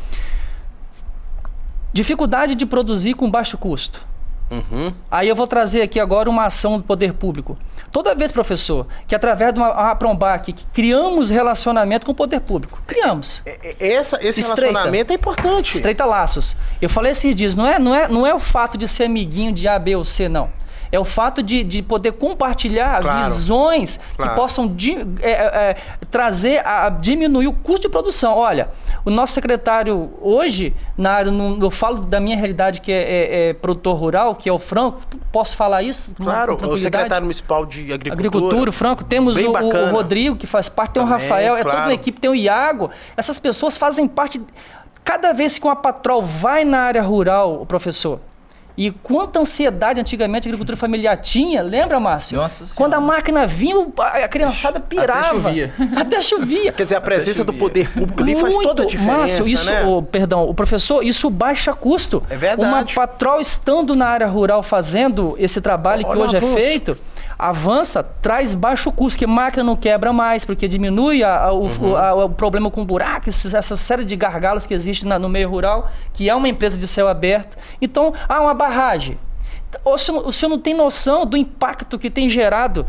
Dificuldade de produzir com baixo custo. Aí eu vou trazer aqui agora uma ação do poder público. Toda vez, professor, que através de uma APROMBAC criamos relacionamento com o poder público. Criamos. Esse relacionamento é importante. Estreita laços. Eu falei esses dias, não é o fato de ser amiguinho de A, B ou C, não. É o fato de poder compartilhar visões que possam diminuir o custo de produção. Olha, o nosso secretário hoje, eu falo da minha realidade, que é produtor rural, que é o Franco, posso falar isso? Claro, o secretário municipal de Agricultura. O Franco, temos o Rodrigo, que faz parte, tem o Rafael, toda uma equipe, tem o Iago. Essas pessoas fazem parte. Cada vez que uma patrol vai na área rural, o professor, e quanta ansiedade antigamente a agricultura familiar tinha, lembra, Márcio? Nossa Senhora. Quando a máquina vinha, a criançada pirava. Até chovia. Quer dizer, a presença do poder público ali faz toda a diferença, Márcio, isso, né? O professor, isso baixa custo. É verdade. Uma patrol estando na área rural fazendo esse trabalho que hoje é feito, avança, traz baixo custo, que máquina não quebra mais, porque diminui o problema com buracos, essa série de gargalos que existe no meio rural, que é uma empresa de céu aberto. Então, uma barragem. O senhor não tem noção do impacto que tem gerado.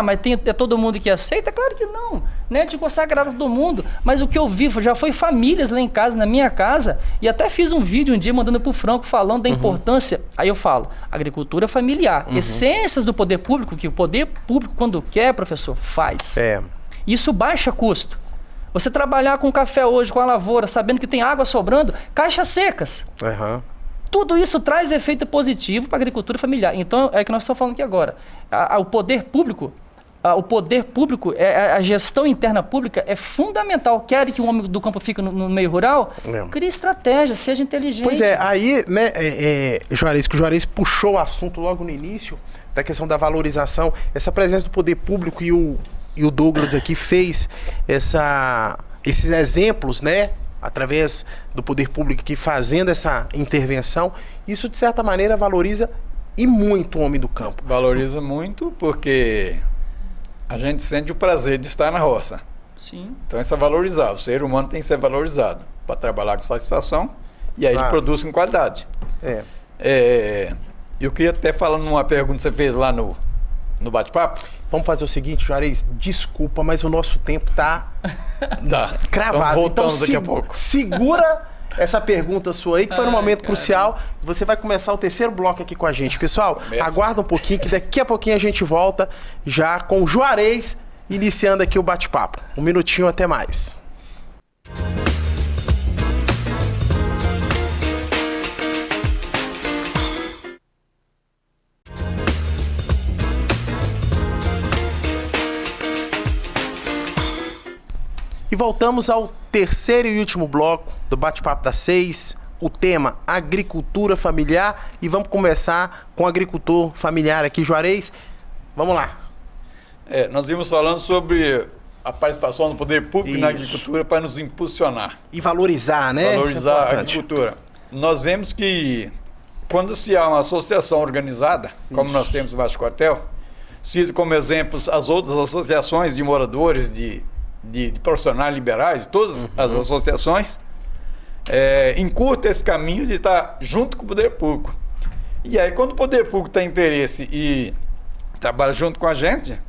Mas é todo mundo que aceita? Claro que não. Né? De consagrado todo mundo. Mas o que eu vi já foi famílias lá em casa, na minha casa, e até fiz um vídeo um dia mandando para o Franco falando da importância. Aí eu falo, agricultura familiar, essências do poder público, que o poder público, quando quer, professor, faz. Isso baixa custo. Você trabalhar com café hoje, com a lavoura, sabendo que tem água sobrando, caixas secas. Tudo isso traz efeito positivo para a agricultura familiar. Então, é o que nós estamos falando aqui agora. O poder público, a gestão interna pública é fundamental. Quer que o homem do campo fique no meio rural? Crie estratégia, seja inteligente. Pois é, aí, né, Juarez, que o Juarez puxou o assunto logo no início, da questão da valorização, essa presença do poder público e o Douglas aqui fez esses exemplos, né? Através do poder público aqui fazendo essa intervenção, isso de certa maneira valoriza e muito o homem do campo. Valoriza muito porque a gente sente o prazer de estar na roça. Sim. Então isso é valorizado, o ser humano tem que ser valorizado para trabalhar com satisfação e aí ele produz com qualidade. Eu queria até falar numa pergunta que você fez lá no bate-papo. Vamos fazer o seguinte, Juarez, desculpa, mas o nosso tempo tá cravado. Voltamos daqui a pouco. Segura essa pergunta sua aí, que foi um momento crucial. Você vai começar o terceiro bloco aqui com a gente. Pessoal, aguarda um pouquinho, que daqui a pouquinho a gente volta já com o Juarez, iniciando aqui o bate-papo. Um minutinho, até mais. E voltamos ao terceiro e último bloco do Bate-Papo das 6, o tema agricultura familiar, e vamos começar com o agricultor familiar aqui, Juarez. Vamos lá. Nós vimos falando sobre a participação do poder público na agricultura para nos impulsionar. E valorizar, né? Valorizar a agricultura. Nós vemos que quando se há uma associação organizada, como nós temos no Baixo Quartel, cito como exemplos as outras associações de moradores, de profissionais liberais, todas as associações, encurta esse caminho de estar junto com o poder público. E aí, quando o poder público tem interesse e trabalha junto com a gente,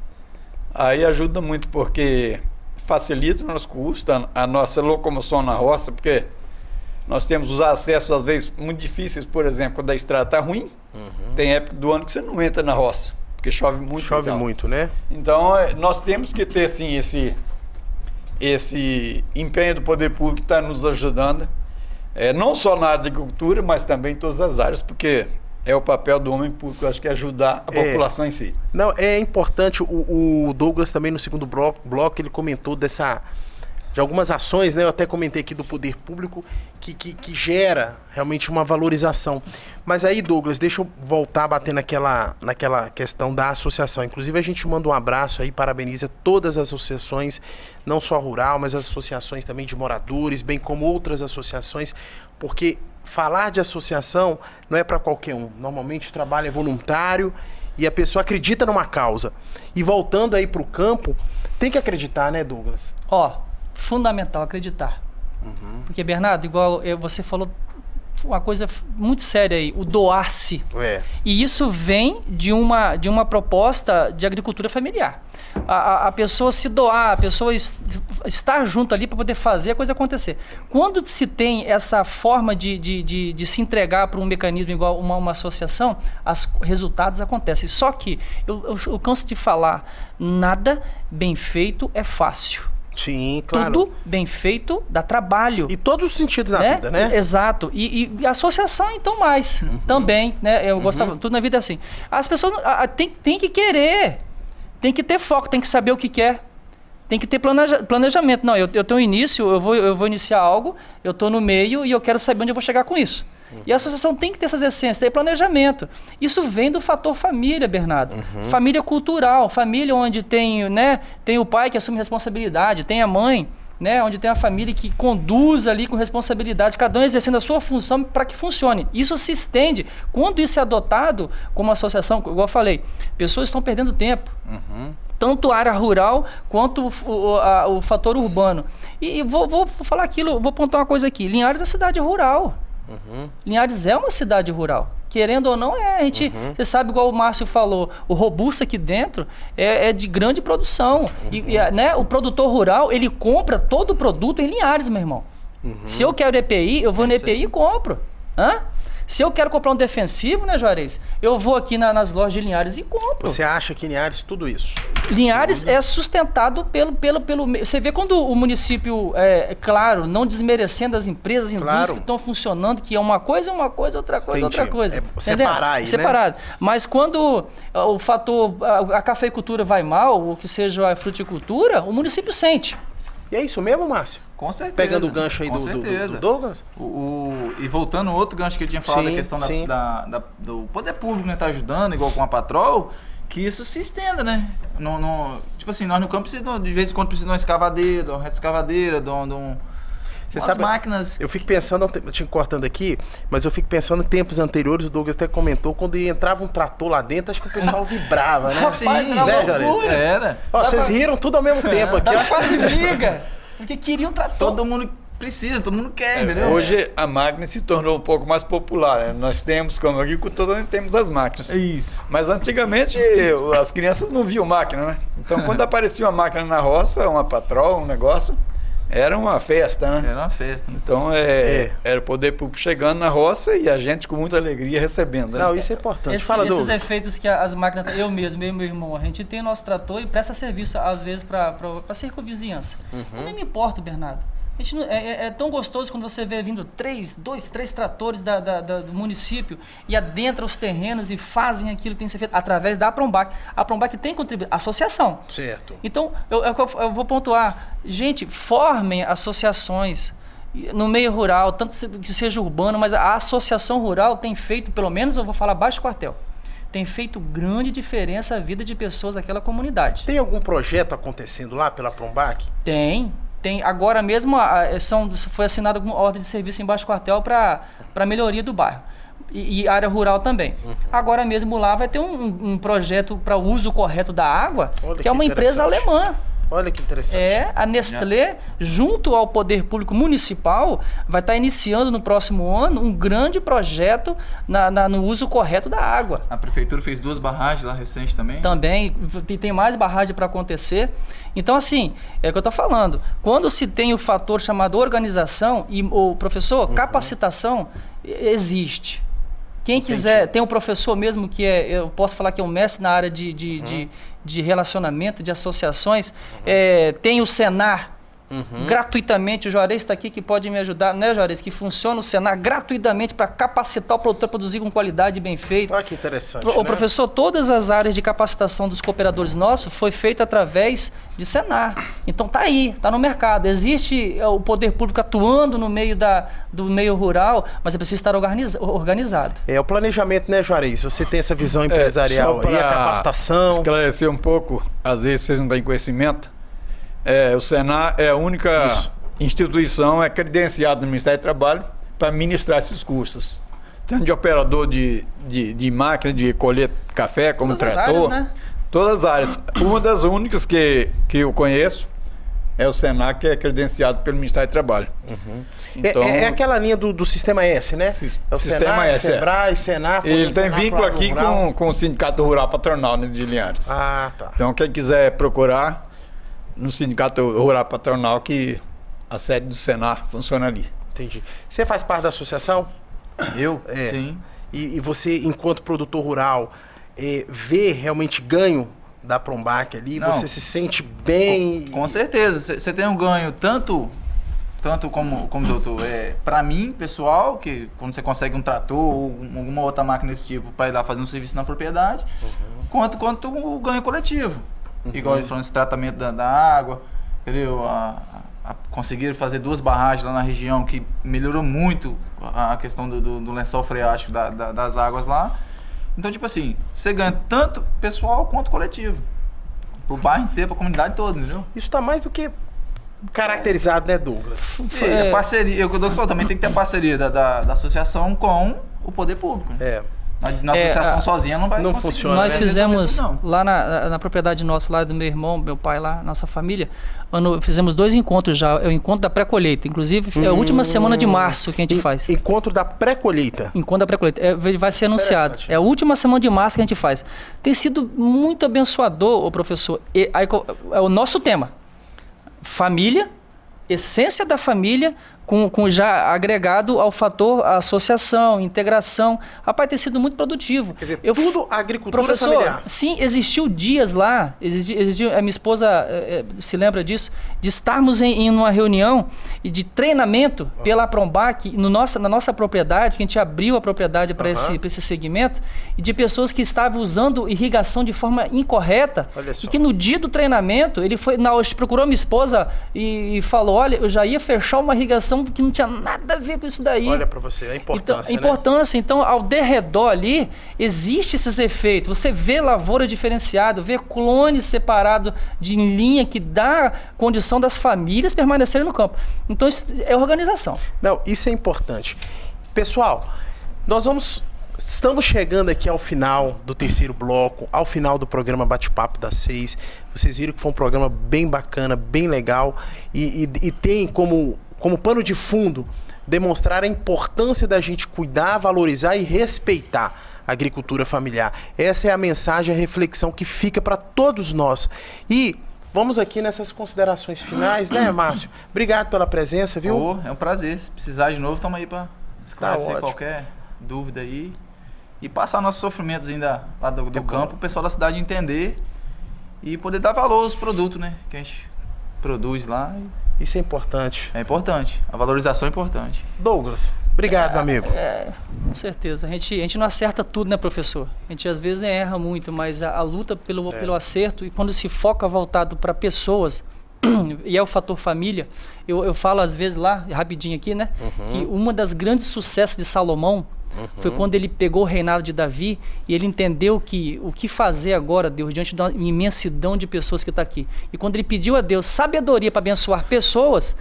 aí ajuda muito, porque facilita o nosso custo, a nossa locomoção na roça, porque nós temos os acessos, às vezes, muito difíceis. Por exemplo, quando a estrada está ruim, tem época do ano que você não entra na roça, porque chove muito. Chove muito, né? Então, nós temos que ter, sim, esse empenho do poder público que está nos ajudando, não só na área de agricultura, mas também em todas as áreas, porque é o papel do homem público, acho que é ajudar a população em si. Não, é importante, o Douglas também no segundo bloco, ele comentou de algumas ações, né? Eu até comentei aqui do poder público que gera realmente uma valorização. Mas aí, Douglas, deixa eu voltar a bater naquela questão da associação. Inclusive, a gente manda um abraço aí, parabeniza todas as associações, não só rural, mas as associações também de moradores, bem como outras associações, porque falar de associação não é para qualquer um. Normalmente o trabalho é voluntário e a pessoa acredita numa causa. E voltando aí para o campo, tem que acreditar, né, Douglas? Fundamental acreditar. Porque, Bernardo, igual você falou uma coisa muito séria aí, o doar-se. E isso vem de uma proposta de agricultura familiar. A pessoa se doar, a pessoa estar junto ali para poder fazer a coisa acontecer. Quando se tem essa forma de se entregar para um mecanismo igual uma associação, os resultados acontecem. Só que, eu canso de falar, nada bem feito é fácil. Sim, claro. Tudo bem feito dá trabalho. E todos os sentidos da vida, né? Exato. E a associação, então, mais. Também, né? Eu gostava, tudo na vida é assim. As pessoas têm que querer. Tem que ter foco, tem que saber o que quer. Tem que ter planejamento. Não, eu tenho um início, eu vou iniciar algo, eu estou no meio e eu quero saber onde eu vou chegar com isso. E a associação tem que ter essas essências, ter planejamento. Isso vem do fator família, Bernardo. Família cultural, família onde tem o pai que assume responsabilidade, tem a mãe, né, onde tem a família que conduz ali com responsabilidade, cada um exercendo a sua função para que funcione. Isso se estende. Quando isso é adotado como associação, igual eu falei, pessoas estão perdendo tempo. Tanto a área rural quanto o fator urbano. E vou falar aquilo, vou pontuar uma coisa aqui. Linhares é cidade rural. Linhares é uma cidade rural. Querendo ou não, você sabe, igual o Márcio falou, o robusto aqui dentro é de grande produção. Né, o produtor rural, ele compra todo o produto em Linhares, meu irmão. Se eu quero EPI, eu vou no EPI e compro. Se eu quero comprar um defensivo, né, Juarez? Eu vou aqui nas lojas de Linhares e compro. Você acha que Linhares tudo isso? Linhares é sustentado pelo você vê quando o município, claro, não desmerecendo as empresas, indústrias que estão funcionando, que é uma coisa, outra coisa, outra coisa. É separar aí, separado. Né? Mas quando o fator, a cafeicultura vai mal, ou que seja a fruticultura, o município sente. E é isso mesmo, Márcio? Com certeza. Pegando o gancho aí do Douglas? E voltando ao outro gancho que ele tinha falado, da questão do poder público, né, tá ajudando, igual com a Patrol, que isso se estenda, né? Tipo assim, nós no campo precisamos, de vez em quando precisamos de uma escavadeira, uma reta-escavadeira, Você sabe, máquinas. Eu fico pensando, eu te cortando aqui, mas eu fico pensando em tempos anteriores, o Douglas até comentou, quando entrava um trator lá dentro, acho que o pessoal vibrava, né? Rapaz, era loucura. Era. Vocês riram tudo ao mesmo tempo aqui. Dava quase briga, porque queriam um trator. Todo mundo precisa, todo mundo quer, entendeu? Hoje a máquina se tornou um pouco mais popular, né? Nós temos, como agricultor, temos as máquinas. Isso. Mas antigamente as crianças não viam máquina, né? Então quando aparecia uma máquina na roça, uma Patrol, um negócio, era uma festa, né? Era uma festa. Né? Então era o poder público chegando na roça e a gente com muita alegria recebendo. Né? Não, isso é importante. Esses efeitos que as máquinas, eu mesmo e meu irmão, a gente tem nosso trator e presta serviço às vezes para a circunvizinhança. Eu nem me importo, Bernardo. A gente é tão gostoso quando você vê vindo três tratores do município e adentram os terrenos e fazem aquilo que tem que ser feito através da Aprombac. A Aprombac tem contribuído, associação. Certo. Então, eu vou pontuar. Gente, formem associações no meio rural, tanto que seja urbano, mas a associação rural tem feito, pelo menos eu vou falar Baixo Quartel, tem feito grande diferença na vida de pessoas daquela comunidade. Tem algum projeto acontecendo lá pela Aprombac? Tem. Agora mesmo foi assinada uma ordem de serviço em Baixo Quartel para melhoria do bairro. E área rural também. Agora mesmo lá vai ter um projeto para o uso correto da água, que é uma empresa alemã. Olha que interessante. A Nestlé, junto ao Poder Público Municipal, vai estar iniciando no próximo ano um grande projeto no uso correto da água. A prefeitura fez 2 barragens lá recente também? Também, tem mais barragem para acontecer. Então, assim, é o que eu estou falando. Quando se tem o fator chamado organização, e o professor, capacitação, existe. Quem quiser, tem um professor mesmo que eu posso falar que é um mestre na área de relacionamento, de associações, tem o Senar, gratuitamente, o Juarez está aqui que pode me ajudar, né, Juarez? Que funciona o Senar gratuitamente para capacitar o produtor a produzir com qualidade e bem feito. Olha que interessante, né? Professor, todas as áreas de capacitação dos cooperadores nossos foi feita através de Senar. Então tá aí, tá no mercado. Existe o poder público atuando no meio do meio rural, mas é preciso estar organizado. É o planejamento, né, Juarez? Você tem essa visão empresarial e a capacitação. Esclarecer um pouco, às vezes vocês não têm conhecimento. O Senar é a única instituição credenciada no Ministério do Trabalho para ministrar esses cursos. Tanto de operador de máquina de colher café, como todas trator. As áreas, né? Todas as áreas. Uma das únicas que eu conheço é o Senar, que é credenciado pelo Ministério do Trabalho. Então, É aquela linha do Sistema S, né? É o Sistema Senac, S, Sebrae, Senar. ele tem vínculo aqui com o Sindicato Rural Patronal, né, de Linhares. Ah, tá. Então, quem quiser procurar no Sindicato Rural Patronal, que a sede do Senar funciona ali. Entendi. Você faz parte da associação? Eu? É. Sim. E você, enquanto produtor rural, vê realmente ganho da Prombac ali? Não. Você se sente bem? Com certeza. Você tem um ganho tanto como doutor, para mim, pessoal, que quando você consegue um trator ou alguma outra máquina desse tipo para ir lá fazer um serviço na propriedade, quanto o ganho coletivo. Igual ele falou, esse tratamento da água, entendeu? Conseguiram fazer 2 barragens lá na região, que melhorou muito a questão do lençol freático das águas lá. Então, tipo assim, você ganha tanto pessoal quanto coletivo. O bairro inteiro, pra comunidade toda, entendeu? Isso está mais do que caracterizado, né, Douglas? A parceria, o que o doutor falou, também tem que ter a parceria da associação com o poder público. É. Na associação sozinha não vai não conseguir. funciona, Nós né? fizemos Não. lá na propriedade nossa, lá do meu irmão, meu pai lá, nossa família, fizemos 2 encontros já. É o encontro da pré-colheita, inclusive é a última semana de março que a gente faz. Encontro da pré-colheita. Encontro da pré-colheita. Vai ser anunciado. Interessante. É a última semana de março que a gente faz. Tem sido muito abençoador, ô professor. É o nosso tema. Família, essência da família, com já agregado ao fator associação, integração. Rapaz, tem sido muito produtivo. Quer dizer, tudo agricultura professor, familiar. sim, existiu dias lá, a minha esposa se lembra disso, de estarmos em uma reunião e de treinamento pela Prombac na nossa propriedade, que a gente abriu a propriedade para esse segmento, e de pessoas que estavam usando irrigação de forma incorreta. Olha só. E que no dia do treinamento, ele procurou minha esposa e falou, olha, eu já ia fechar uma irrigação que não tinha nada a ver com isso daí. Olha para você a importância, Importância. Então, ao derredor ali, existe esses efeitos. Você vê lavoura diferenciada, vê clones separados de linha que dá condição das famílias permanecerem no campo. Então, isso é organização. Não, isso é importante. Pessoal, estamos chegando aqui ao final do 3º bloco, ao final do programa Bate-Papo das 6. Vocês viram que foi um programa bem bacana, bem legal e tem como pano de fundo demonstrar a importância da gente cuidar, valorizar e respeitar a agricultura familiar. Essa é a mensagem, a reflexão que fica para todos nós. E vamos aqui nessas considerações finais, né, Márcio? Obrigado pela presença, viu? É um prazer. Se precisar de novo, estamos aí para esclarecer ótimo. qualquer dúvida aí. E passar nossos sofrimentos ainda lá do campo, o pessoal da cidade entender e poder dar valor aos produtos, né? Que a gente produz lá. Isso é importante. É importante. A valorização é importante. Douglas, obrigado, meu amigo. Com certeza. A gente não acerta tudo, né, professor? A gente às vezes erra muito, mas a luta pelo acerto, e quando se foca voltado para pessoas, e é o fator família, eu falo às vezes lá, rapidinho aqui, né, que uma das grandes sucessos de Salomão foi quando ele pegou o reinado de Davi e ele entendeu que o que fazer agora, Deus, diante da imensidão de pessoas que está aqui. E quando ele pediu a Deus sabedoria para abençoar pessoas,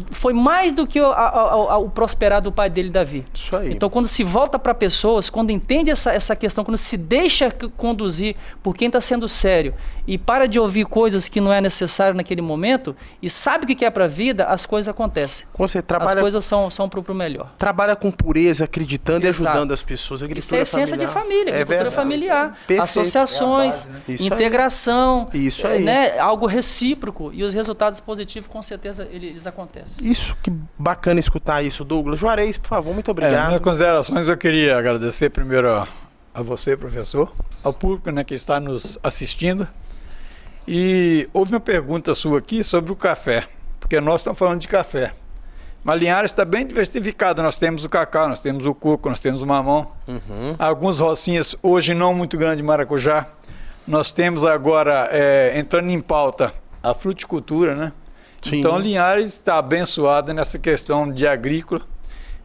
foi mais do que o prosperar do pai dele, Davi. Isso aí. Então, quando se volta para pessoas, quando entende essa questão, quando se deixa conduzir por quem está sendo sério e para de ouvir coisas que não é necessário naquele momento e sabe o que é para a vida, as coisas acontecem. Você trabalha, as coisas são para o melhor. Trabalha com pureza, acreditando Exato. E ajudando as pessoas. Isso é a essência de família, agricultura familiar. Perfeito. Associações, É a base, né? Isso integração, Isso aí. Né, algo recíproco. E os resultados positivos, com certeza, eles acontecem. Isso, que bacana escutar isso, Douglas. Juarez, por favor, muito obrigado. Minhas considerações, eu queria agradecer primeiro a você, professor, ao público, né, que está nos assistindo. E houve uma pergunta sua aqui sobre o café, porque nós estamos falando de café. Mas Linhares está bem diversificado. Nós temos o cacau, nós temos o coco, nós temos o mamão. Alguns rocinhas, hoje não muito grande, maracujá. Nós temos agora, entrando em pauta, a fruticultura, né? Sim. Então Linhares está abençoada nessa questão de agrícola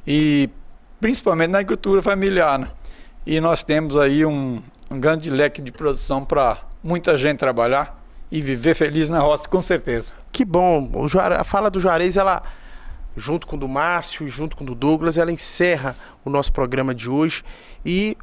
e principalmente na agricultura familiar, né? E nós temos aí um grande leque de produção para muita gente trabalhar e viver feliz na roça, com certeza. Que bom. A fala do Juarez, ela, junto com o do Márcio e junto com o do Douglas, ela encerra o nosso programa de hoje e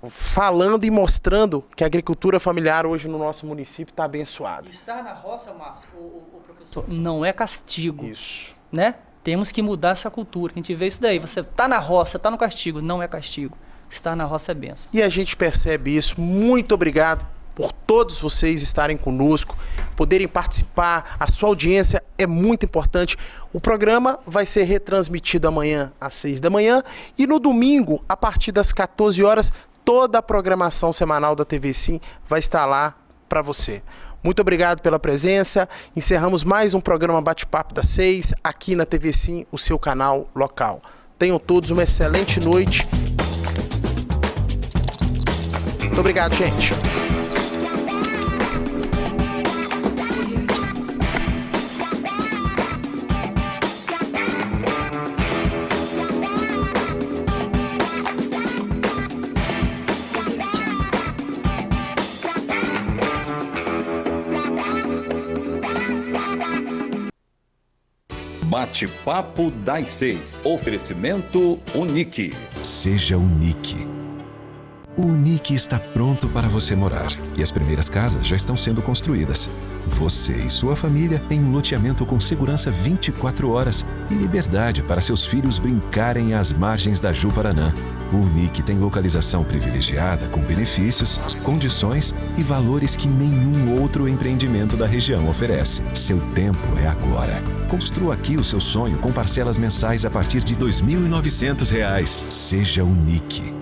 falando e mostrando que a agricultura familiar hoje no nosso município está abençoada. Estar na roça, Márcio, o professor, não é castigo. Isso. Né? Temos que mudar essa cultura. A gente vê isso daí. Você está na roça, está no castigo. Não é castigo. Estar na roça é benção. E a gente percebe isso. Muito obrigado por todos vocês estarem conosco, poderem participar. A sua audiência é muito importante. O programa vai ser retransmitido amanhã às 6 da manhã e no domingo, a partir das 14 horas, toda a programação semanal da TV Sim vai estar lá para você. Muito obrigado pela presença. Encerramos mais um programa Bate-Papo das 6 aqui na TV Sim, o seu canal local. Tenham todos uma excelente noite. Muito obrigado, gente. Bate-Papo das 6. Oferecimento Unique. Seja Unique. O Unique está pronto para você morar e as primeiras casas já estão sendo construídas. Você e sua família em um loteamento com segurança 24 horas e liberdade para seus filhos brincarem às margens da Ju-Paraná. O Unique tem localização privilegiada com benefícios, condições e valores que nenhum outro empreendimento da região oferece. Seu tempo é agora. Construa aqui o seu sonho com parcelas mensais a partir de R$ 2.900. Seja Unique.